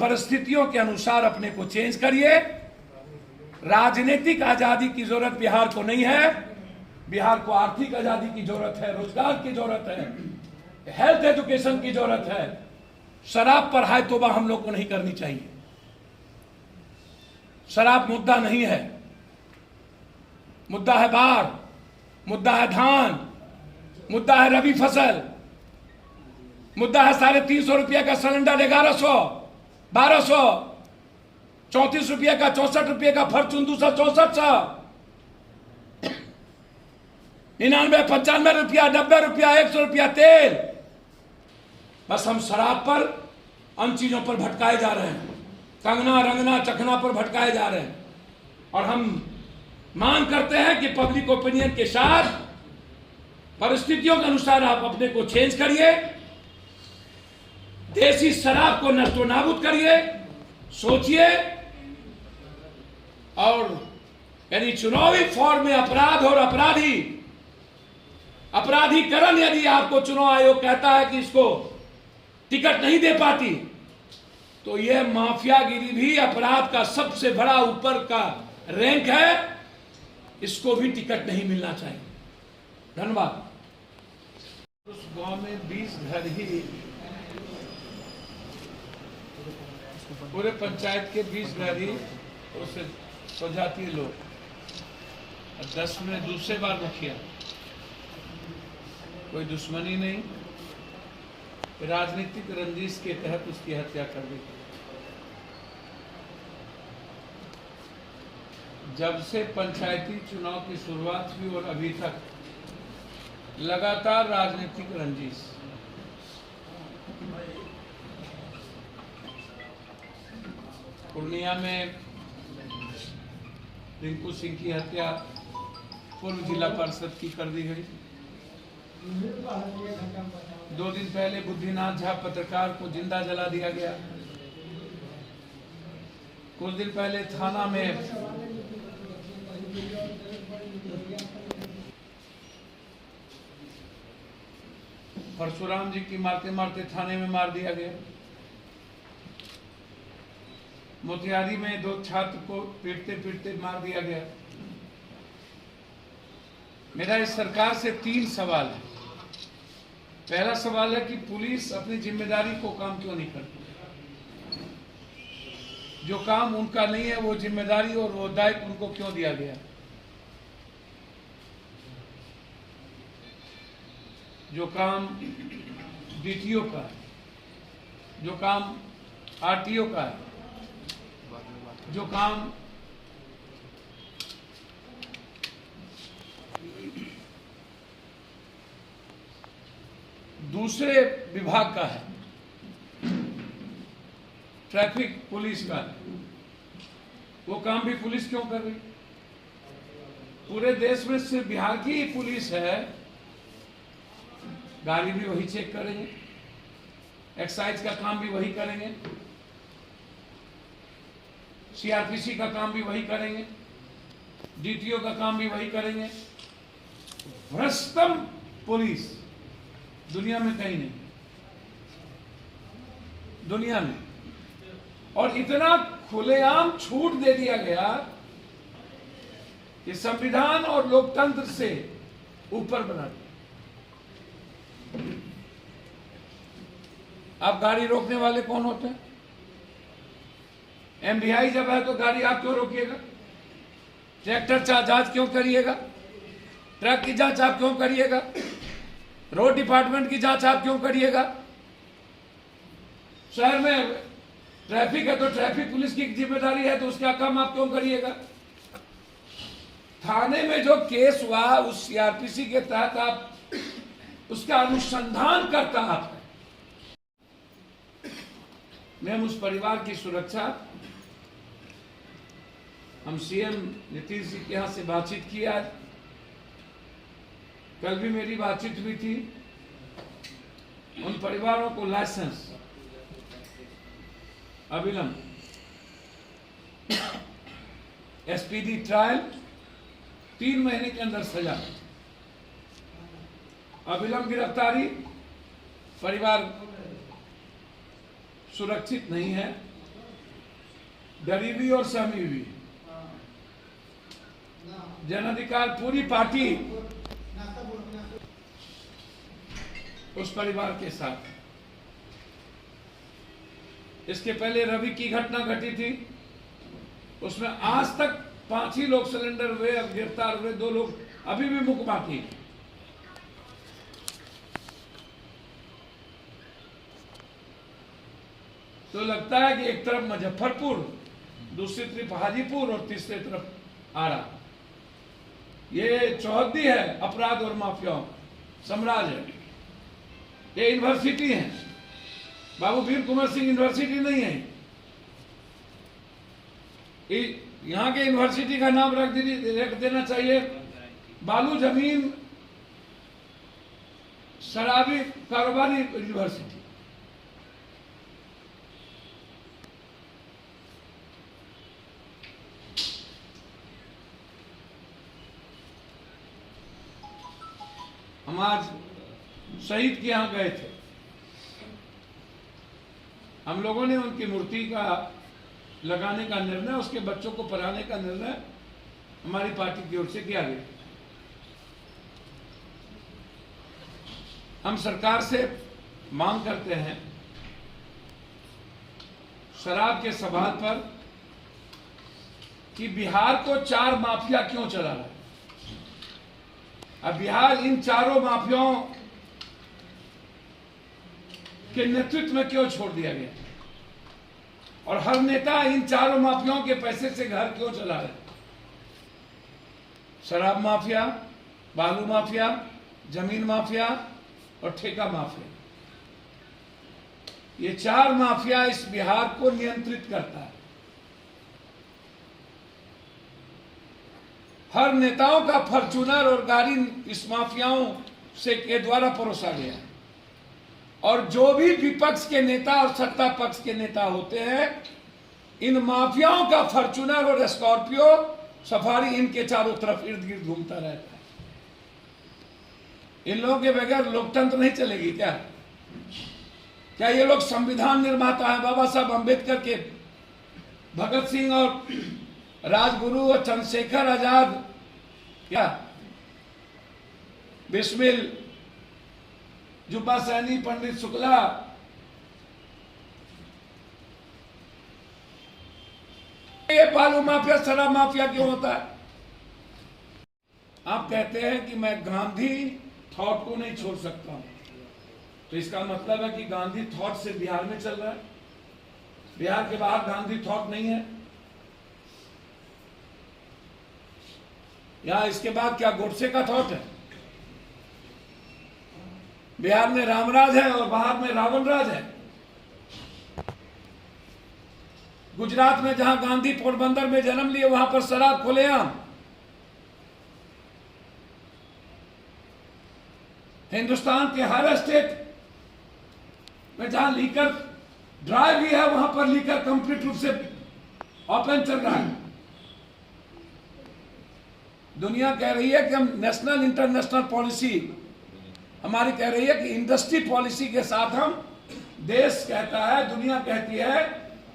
परिस्थितियों के अनुसार अपने को चेंज करिए। राजनीतिक आजादी की जरूरत बिहार को नहीं है, बिहार को आर्थिक आजादी की जरूरत है, रोजगार की जरूरत है, हेल्थ एजुकेशन की जरूरत है। शराब पर हाय तौबा हम लोग को नहीं करनी चाहिए। शराब मुद्दा नहीं है, मुद्दा है बाढ़, मुद्दा है धान, मुद्दा है रबी फसल, मुद्दा है 350 रुपये का सिलेंडर 1100, 1200, 34 रुपये का, 64 रुपये का फॉर्चून 264, 99, 95 रुपया, 90 रुपया, 100 रुपया तेल। बस हम शराब पर, उन चीजों पर भटकाए जा रहे हैं, कंगना रंगना चखना पर भटकाए जा रहे हैं। और हम मांग करते हैं कि पब्लिक ओपिनियन के साथ परिस्थितियों के अनुसार आप अपने को चेंज करिए, देसी शराब को नष्टो नाबूद करिए, सोचिए। और यदि चुनावी फॉर्म में अपराध और अपराधीकरण यदि आपको चुनाव आयोग कहता है कि इसको टिकट नहीं दे पाती, तो यह माफियागिरी भी अपराध का सबसे बड़ा ऊपर का रैंक है, इसको भी टिकट नहीं मिलना चाहिए। धन्यवाद। उस गांव में 20 घर ही, पूरे पंचायत के 20 घर ही उससे स्वजातीय लोग, 10 में दूसरे बार मुखिया, कोई दुश्मनी नहीं, राजनीतिक रंजिश के तहत उसकी हत्या कर दी। जब से पंचायती चुनाव की शुरुआत हुई और अभी तक लगातार राजनीतिक रंजिश। पूर्णिया में रिंकू सिंह की हत्या पूर्व जिला परिषद की कर दी गई। 2 दिन पहले बुद्धिनाथ झा पत्रकार को जिंदा जला दिया गया। कुछ दिन पहले थाना में परशुराम जी की मारते मारते थाने में मार दिया गया। मोतिहारी में 2 छात्र को पीटते पीटते मार दिया गया। मेरा इस सरकार से 3 सवाल है। पहला सवाल है कि पुलिस अपनी जिम्मेदारी को काम क्यों नहीं करती? जो काम उनका नहीं है वो जिम्मेदारी और वो दायित्व उनको क्यों दिया गया? जो काम डीटीओ का है, जो काम आरटीओ का है, जो काम दूसरे विभाग का है, ट्रैफिक पुलिस का है, वो काम भी पुलिस क्यों कर रही? पूरे देश में सिर्फ बिहार की ही पुलिस है, गाड़ी भी वही चेक करेंगे, एक्साइज का काम भी वही करेंगे, सीआरपीसी का काम भी वही करेंगे, डीटीओ का काम भी वही करेंगे। भ्रष्टतम पुलिस दुनिया में कहीं नहीं, दुनिया में। और इतना खुलेआम छूट दे दिया गया कि संविधान और लोकतंत्र से ऊपर बना दिया। आप गाड़ी रोकने वाले कौन होते हैं? एमवीआई जब है तो गाड़ी आप क्यों रोकिएगा? ट्रैक्टर जांच क्यों करिएगा? ट्रक की जांच आप क्यों करिएगा? रोड डिपार्टमेंट की जांच आप क्यों करिएगा? शहर में ट्रैफिक है तो ट्रैफिक पुलिस की जिम्मेदारी है, तो उसका काम आप क्यों करिएगा? थाने में जो केस हुआ उस सीआरपीसी के तहत आप उसका अनुसंधान करता आप। मैं उस परिवार की सुरक्षा, हम सीएम नीतीश जी के यहां से बातचीत की, आज कल भी मेरी बातचीत हुई थी। उन परिवारों को लाइसेंस अविलंब, एसपीडी ट्रायल, 3 महीने के अंदर सजा, अविलंब गिरफ्तारी। परिवार सुरक्षित नहीं है, डरी भी और सहमी भी। जन अधिकार पूरी पार्टी उस परिवार के साथ। इसके पहले रवि की घटना घटी थी, उसमें आज तक 5 ही लोग सिलेंडर हुए, अब गिरफ्तार हुए 2 लोग अभी भी मुकदमा की। तो लगता है कि एक तरफ मुजफ्फरपुर, दूसरी तरफ हाजीपुर और तीसरी तरफ आरा, ये चौहद्दी है अपराध और माफियाओं साम्राज्य है। ये यूनिवर्सिटी है, बाबू वीर कुंवर सिंह यूनिवर्सिटी नहीं है। यहां के यूनिवर्सिटी का नाम रख देना चाहिए बालू जमीन शराबी कारोबारी यूनिवर्सिटी। हम आज शहीद के यहां गए थे, हम लोगों ने उनकी मूर्ति का लगाने का निर्णय, उसके बच्चों को पढ़ाने का निर्णय हमारी पार्टी की ओर से किया गया। हम सरकार से मांग करते हैं शराब के सवाल पर कि बिहार को 4 माफिया क्यों चला रहा है। अब बिहार इन चारों माफियाओं के नेतृत्व में क्यों छोड़ दिया गया, और हर नेता इन चारों माफियाओं के पैसे से घर क्यों चला रहे। शराब माफिया, बालू माफिया, जमीन माफिया और ठेका माफिया, ये 4 माफिया इस बिहार को नियंत्रित करता है। हर नेताओं का फॉर्च्यूनर और गाड़ी इस माफियाओं से के द्वारा परोसा गया है, और जो भी विपक्ष के नेता और सत्ता पक्ष के नेता होते हैं, इन माफियाओं का फॉर्च्यूनर और स्कॉर्पियो सफारी इनके चारों तरफ इर्द गिर्द घूमता रहता है। इन लोगों के बगैर लोकतंत्र नहीं चलेगी क्या? क्या ये लोग संविधान निर्माता है? बाबा साहब अम्बेडकर के, भगत सिंह और राजगुरु और चंद्रशेखर आजाद, क्या बिस्मिल, जुब्बा सैनी, पंडित शुक्ला, ये बालू माफिया शराब माफिया क्यों होता है? आप कहते हैं कि मैं गांधी थॉट को नहीं छोड़ सकता हूं, तो इसका मतलब है कि गांधी थॉट से बिहार में चल रहा है, बिहार के बाहर गांधी थॉट नहीं है। यहां इसके बाद क्या गोडसे का थॉट है? बिहार में रामराज है और बाहर में रावण राज है। गुजरात में जहां गांधी पोरबंदर में जन्म लिए, वहां पर शराब खुलेआम। हिंदुस्तान के हर स्टेट में जहां लीकर ड्राई भी है, वहां पर लीकर कंप्लीट रूप से ओपन चल रहा है। दुनिया कह रही है कि हम नेशनल इंटरनेशनल पॉलिसी हमारी कह रही है कि इंडस्ट्री पॉलिसी के साथ हम, देश कहता है, दुनिया कहती है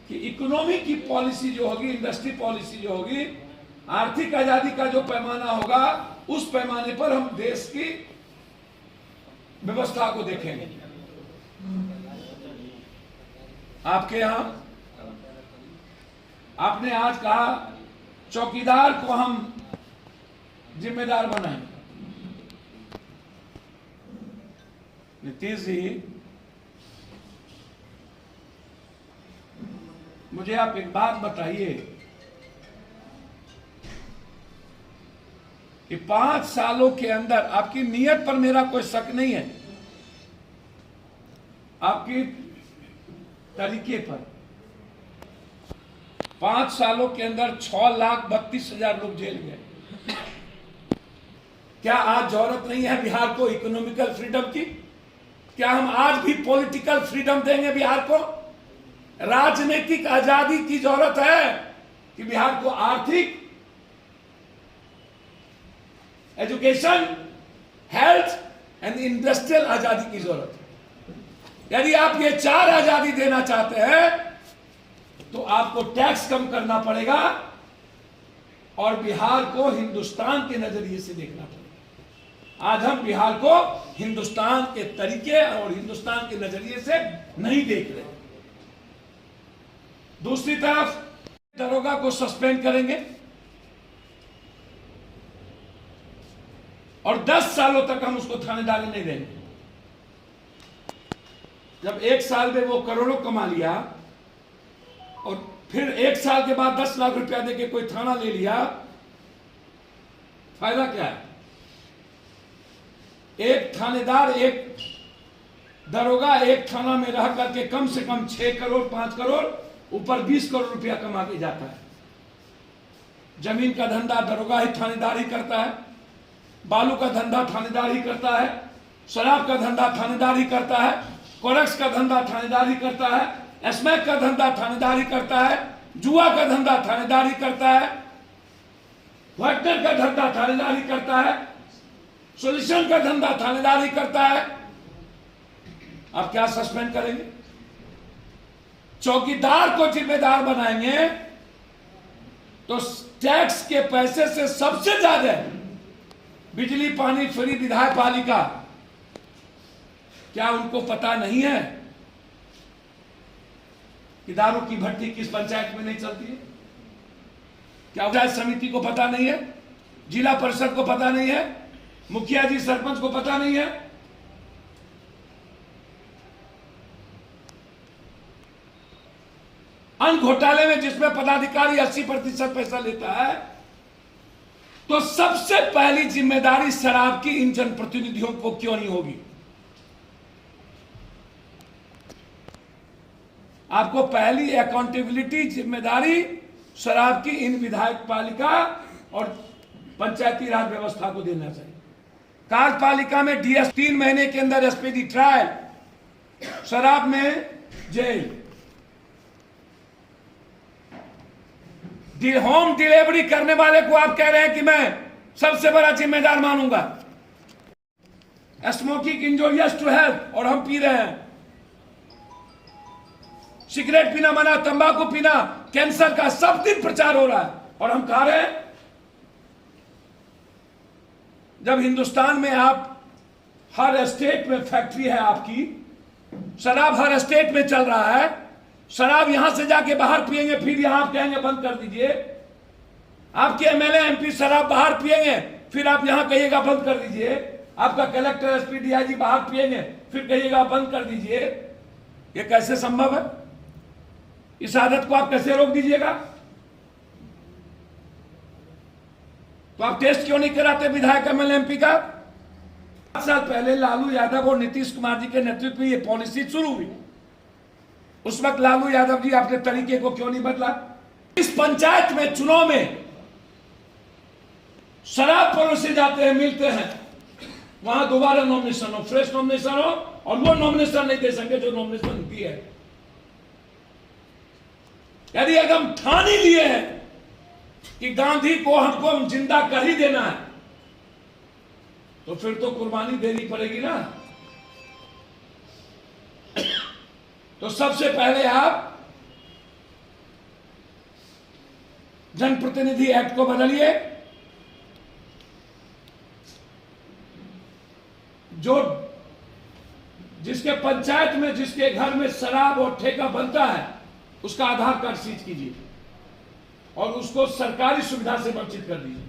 कि इकोनॉमी की पॉलिसी जो होगी, इंडस्ट्री पॉलिसी जो होगी, आर्थिक आजादी का जो पैमाना होगा, उस पैमाने पर हम देश की व्यवस्था को देखेंगे। आपके यहां आपने आज कहा चौकीदार को हम जिम्मेदार बनाएंगे। नीतीश जी, मुझे आप एक बात बताइए कि 5 सालों के अंदर, आपकी नीयत पर मेरा कोई शक नहीं है, आपकी तरीके पर, 5 सालों के अंदर 6,32,000 लोग जेल गए। क्या आज जरूरत नहीं है बिहार को इकोनॉमिकल फ्रीडम की? क्या हम आज भी पॉलिटिकल फ्रीडम देंगे बिहार को? राजनीतिक आजादी की जरूरत है कि बिहार को आर्थिक, एजुकेशन, हेल्थ एंड इंडस्ट्रियल आजादी की जरूरत है। यदि आप ये 4 आजादी देना चाहते हैं, तो आपको टैक्स कम करना पड़ेगा और बिहार को हिंदुस्तान के नजरिए से देखना पड़ेगा। आज हम बिहार को हिंदुस्तान के तरीके और हिंदुस्तान के नजरिए से नहीं देख रहे। दूसरी तरफ दरोगा को सस्पेंड करेंगे और 10 सालों तक हम उसको थानेदारी नहीं देंगे। जब 1 साल में वो करोड़ों कमा लिया और फिर 1 साल के बाद 10 लाख रुपया देके कोई थाना ले लिया, फायदा क्या है? एक थानेदार, एक दरोगा एक थाना में रह करके कम से कम 6 करोड़ 5 करोड़ ऊपर 20 करोड़ रुपया कमा के जाता है। जमीन का धंधा दरोगा ही थानेदार ही करता है, बालू का धंधा थानेदार ही करता है, शराब का धंधा थानेदार ही करता है, कोरेक्स का धंधा थानेदार ही करता है, स्मैक का धंधा थानेदार ही करता है, जुआ का धंधा थानेदार ही करता है, वाटर का धंधा थानेदार ही करता है, सोल्यूशन का धंधा थानेदार ही करता है। आप क्या सस्पेंड करेंगे? चौकीदार को जिम्मेदार बनाएंगे तो टैक्स के पैसे से सबसे ज्यादा बिजली पानी फ्री विधायक पालिका, क्या उनको पता नहीं है कि दारू की भट्टी किस पंचायत में नहीं चलती है? क्या पंचायत समिति को पता नहीं है? जिला परिषद को पता नहीं है? मुखिया जी सरपंच को पता नहीं है? अन्न घोटाले में जिसमें पदाधिकारी 80% पैसा लेता है, तो सबसे पहली जिम्मेदारी शराब की इन जनप्रतिनिधियों को क्यों नहीं होगी? आपको पहली अकाउंटेबिलिटी जिम्मेदारी शराब की इन विधायक पालिका और पंचायती राज व्यवस्था को देना चाहिए। कार्यपालिका में डीएस 3 महीने के अंदर एसपीडी ट्रायल, शराब में जेल, होम डिलीवरी करने वाले को आप कह रहे हैं कि मैं सबसे बड़ा जिम्मेदार मानूंगा। स्मोकिंग इंजोरियस टू हेल्थ और हम पी रहे हैं। सिगरेट पीना मना, तंबाकू पीना कैंसर का सब दिन प्रचार हो रहा है और हम खा रहे हैं। जब हिंदुस्तान में आप हर स्टेट में फैक्ट्री है आपकी, शराब हर स्टेट में चल रहा है, शराब यहां से जाके बाहर पिएंगे, फिर यहां आप कहेंगे बंद कर दीजिए। आपके एमएलए एमपी शराब बाहर पिएंगे, फिर आप यहां कहिएगा बंद कर दीजिए। आपका कलेक्टर एसपी डीआईजी बाहर पिएंगे, फिर कहिएगा बंद कर दीजिए। ये कैसे संभव है? इस आदत को आप कैसे रोक दीजिएगा? तो आप टेस्ट क्यों नहीं कराते विधायक एमएलए एमपी का? 5 साल पहले लालू यादव और नीतीश कुमार जी के नेतृत्व में ये पॉलिसी शुरू हुई। उस वक्त लालू यादव जी अपने तरीके को क्यों नहीं बदला? इस पंचायत में चुनाव में शराब परोसे जाते हैं, मिलते हैं, वहां दोबारा नॉमिनेशन हो, फ्रेश नॉमिनेशन हो, और वो नॉमिनेशन नहीं दे सके जो नॉमिनेशन दी है। यदि एकदम ठान ही लिए हैं कि गांधी को हमको जिंदा कर ही देना है, तो फिर तो कुर्बानी देनी पड़ेगी ना। तो सबसे पहले आप जनप्रतिनिधि एक्ट को बदलिए, जो जिसके पंचायत में जिसके घर में शराब और ठेका बनता है उसका आधार कार्ड सीज कीजिए और उसको सरकारी सुविधा से वंचित कर दीजिए।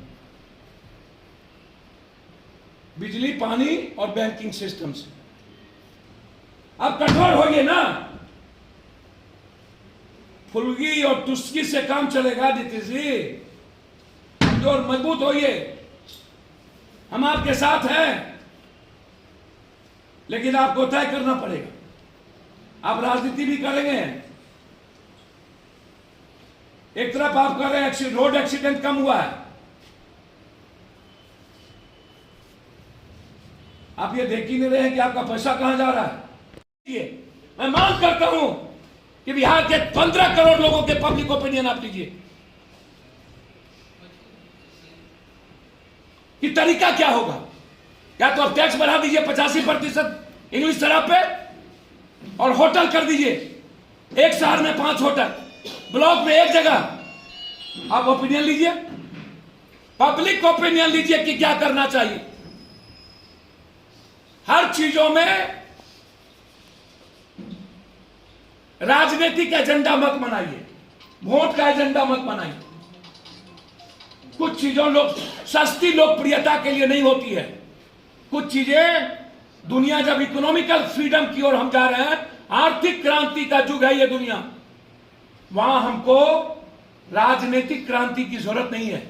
बिजली पानी और बैंकिंग सिस्टम से आप कठोर होइए ना। फुलगी और टुस्की से काम चलेगा नीतीश जी, कमजोर मजबूत होइए, हम आपके साथ हैं, लेकिन आपको तय करना पड़ेगा। आप राजनीति भी करेंगे, एक तरफ आप कह रहे हैं रोड एक्सीडेंट कम हुआ है, आप ये देख ही नहीं रहे हैं कि आपका पैसा कहां जा रहा है। मैं मांग करता हूं कि बिहार के 15 करोड़ लोगों के पब्लिक ओपिनियन आप लीजिए कि तरीका क्या होगा। या तो आप टैक्स बढ़ा दीजिए 85% इंग्लिश शराब पे और होटल कर दीजिए, एक शहर में 5 होटल, ब्लॉक में एक जगह आप ओपिनियन लीजिए, पब्लिक ओपिनियन लीजिए कि क्या करना चाहिए। हर चीजों में राजनीतिक एजेंडा मत बनाइए, वोट का एजेंडा मत बनाइए। कुछ चीजों सस्ती लोकप्रियता के लिए नहीं होती है। कुछ चीजें, दुनिया जब इकोनॉमिकल फ्रीडम की ओर हम जा रहे हैं, आर्थिक क्रांति का युग है ये दुनिया, वहां हमको राजनीतिक क्रांति की जरूरत नहीं है।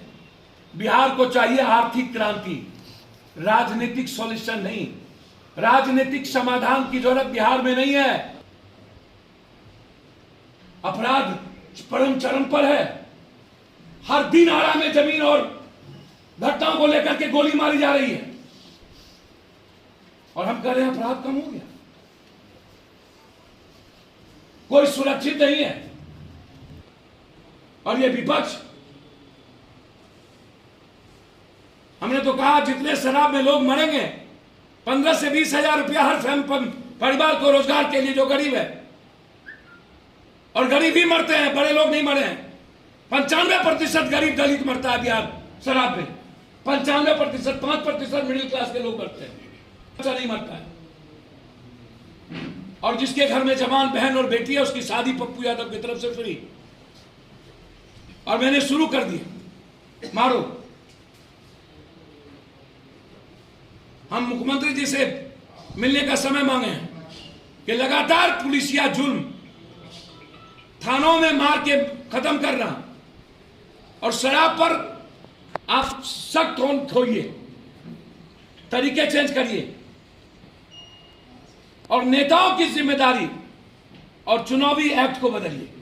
बिहार को चाहिए आर्थिक क्रांति, राजनीतिक सॉल्यूशन नहीं। राजनीतिक समाधान की जरूरत बिहार में नहीं है। अपराध परम चरम पर है। हर दिन आरा में जमीन और घटनाओं को लेकर के गोली मारी जा रही है और हम कह रहे हैं अपराध कम हो गया। कोई सुरक्षित नहीं है। और ये विपक्ष, हमने तो कहा जितने शराब में लोग मरेंगे, 15 से 20 हजार रुपया हर परिवार को रोजगार के लिए, जो गरीब है, और गरीब ही मरते हैं, बड़े लोग नहीं मरे हैं। 95% गरीब दलित मरता है बिहार शराब में, 95%, 5% मिडिल क्लास के लोग मरते हैं, अच्छा नहीं मरता है। और जिसके घर में जवान बहन और बेटी है, उसकी शादी पप्पू यादव की तरफ से फ्री। और मैंने शुरू कर दिया, मारो। हम मुख्यमंत्री जी से मिलने का समय मांगे हैं कि लगातार पुलिसिया जुल्म, थानों में मार के खत्म करना, और शराब पर आप सख्त होइए, तरीके चेंज करिए, और नेताओं की जिम्मेदारी और चुनावी एक्ट को बदलिए।